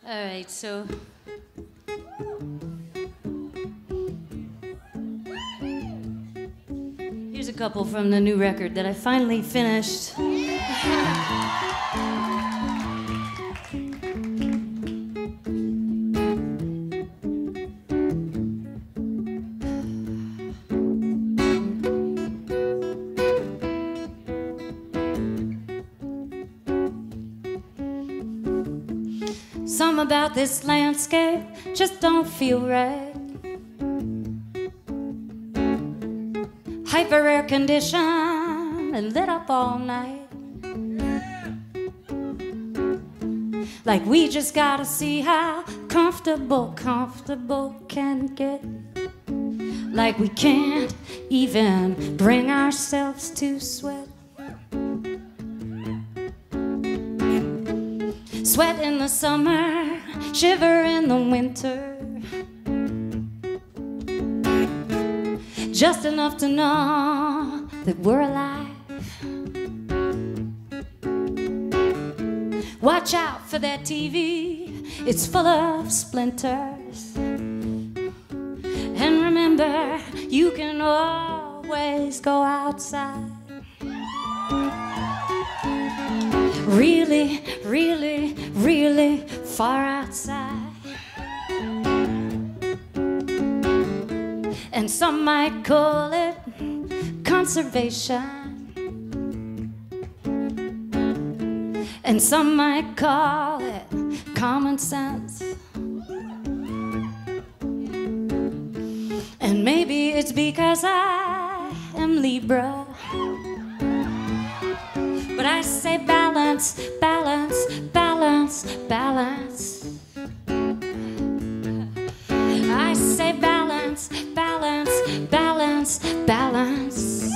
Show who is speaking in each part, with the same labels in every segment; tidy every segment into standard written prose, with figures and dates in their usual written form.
Speaker 1: All right, so here's a couple from the new record that I finally finished. Some about this landscape just don't feel right. Hyper air conditioned and lit up all night. Like we just gotta see how comfortable can get. Like we can't even bring ourselves to sweat. Sweat in the summer, shiver in the winter. Just enough to know that we're alive. Watch out for that TV, it's full of splinters. And remember, you can always go outside. Really, really, really far outside. And some might call it conservation, and some might call it common sense. And maybe it's because I am Libra, but I say balance, balance, balance, balance. I say balance, balance, balance, balance.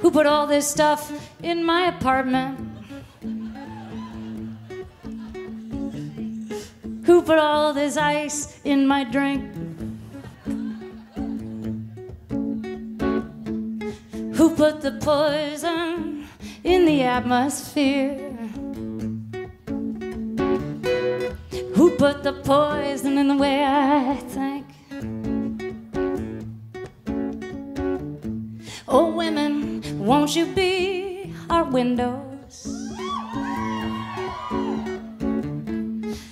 Speaker 1: Who put all this stuff in my apartment? Who put all this ice in my drink? Who put the poison in the atmosphere? Who put the poison in the way I think? Oh, women, won't you be our windows?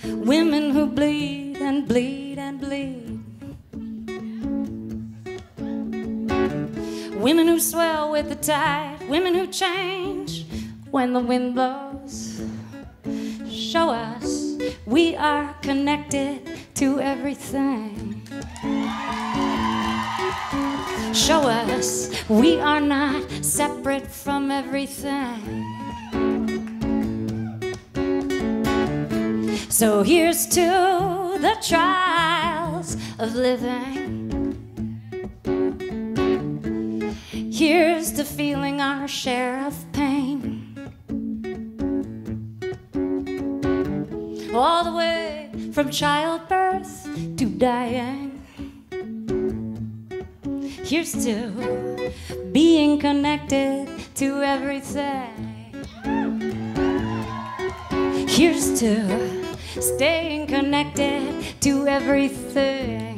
Speaker 1: Women who bleed and bleed and bleed. Women who swell with the tide. Women who change when the wind blows. Show us we are connected to everything. Show us we are not separate from everything. So here's to the trials of living. Here's to feeling our share of pain. All the way from childbirth to dying. Here's to being connected to everything. Here's to staying connected to everything.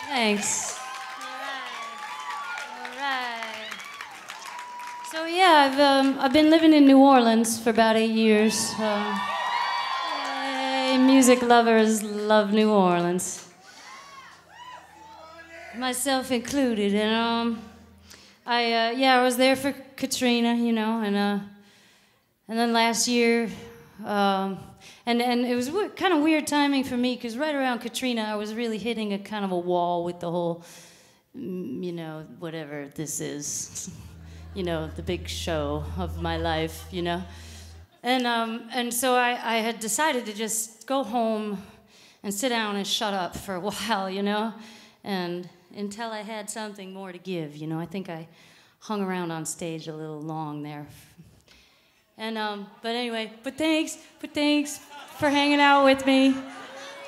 Speaker 1: Thanks. All right. So yeah, I've been living in New Orleans for about 8 years. Music lovers love New Orleans, myself included. And I was there for Katrina, you know, and then last year, and it was kind of weird timing for me because right around Katrina, I was really hitting a kind of a wall with the whole, you know, whatever this is, you know, the big show of my life, you know, and so I had decided to just go home and sit down and shut up for a while, you know, and until I had something more to give, you know. I think I hung around on stage a little long there. And, but anyway, but thanks for hanging out with me,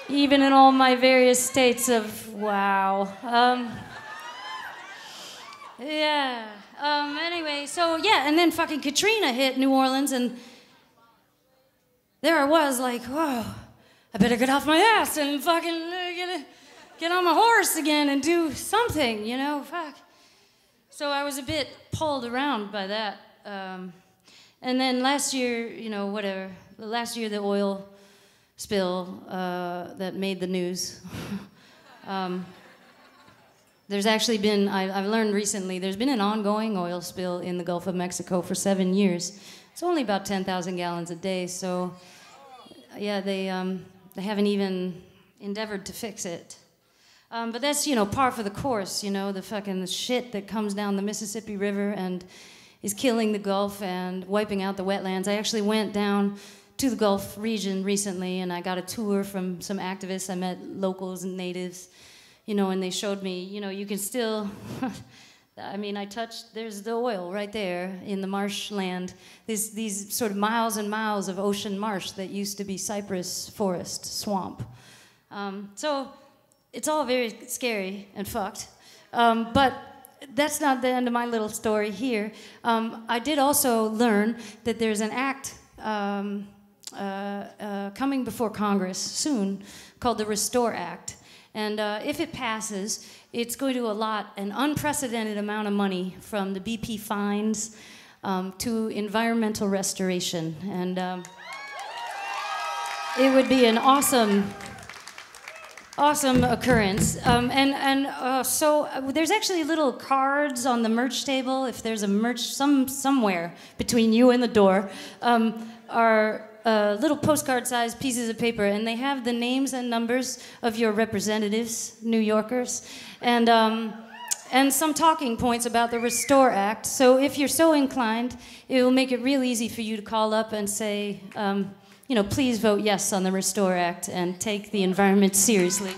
Speaker 1: even in all my various states of wow. Anyway, so yeah, and then fucking Katrina hit New Orleans, and there I was like, whoa, I better get off my ass and fucking get on my horse again and do something, you know, fuck. So I was a bit pulled around by that. And then last year, you know, whatever, last year the oil spill that made the news. There's actually been, I've learned recently, there's been an ongoing oil spill in the Gulf of Mexico for 7 years. It's only about 10,000 gallons a day, so yeah, they haven't even endeavored to fix it. But that's, you know, par for the course, you know, the fucking shit that comes down the Mississippi River and is killing the Gulf and wiping out the wetlands. I actually went down to the Gulf region recently, and I got a tour from some activists. I met locals and natives, you know, and they showed me, you know, you can still, I mean, I touched, there's the oil right there in the marshland. These sort of miles and miles of ocean marsh that used to be cypress forest, swamp. So it's all very scary and fucked. But that's not the end of my little story here. I did also learn that there's an act coming before Congress soon called the Restore Act. And if it passes, it's going to allot an unprecedented amount of money from the BP fines to environmental restoration. And it would be an awesome occurrence. So there's actually little cards on the merch table. If there's a merch somewhere between you and the door, are little postcard-sized pieces of paper, and they have the names and numbers of your representatives, New Yorkers, and some talking points about the Restore Act. So if you're so inclined, it will make it real easy for you to call up and say, you know, please vote yes on the Restore Act and take the environment seriously.